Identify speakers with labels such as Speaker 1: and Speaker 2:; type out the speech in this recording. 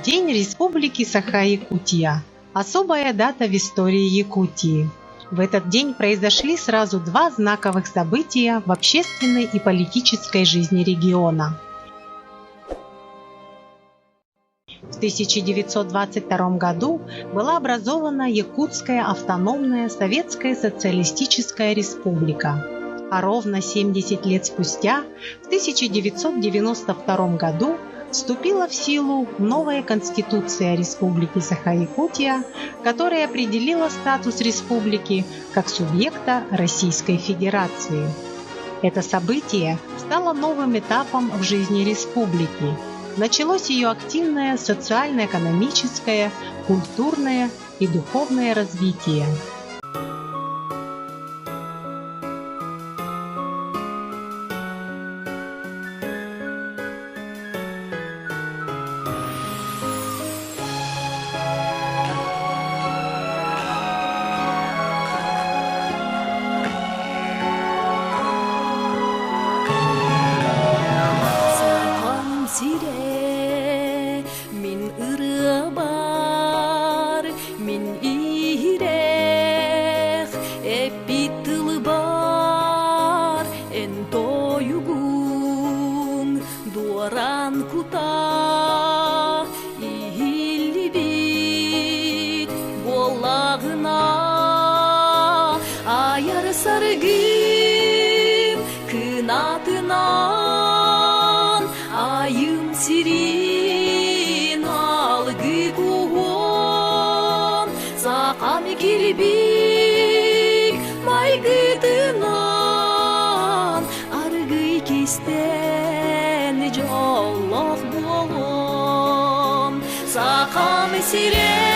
Speaker 1: День Республики Саха-Якутия. Особая дата в истории Якутии. В этот день произошли сразу два знаковых события в общественной и политической жизни региона. В 1922 году была образована Якутская автономная Советская социалистическая республика, а ровно 70 лет спустя, в 1992 году, вступила в силу новая Конституция Республики Саха-Якутия, которая определила статус республики как субъекта Российской Федерации. Это событие стало новым этапом в жизни республики. Началось ее активное социально-экономическое, культурное и духовное развитие.
Speaker 2: Sargım kınatından ayım sirin algı kuhon sakam kirbik maygıtından argı kisten jolloh bolon sakam siren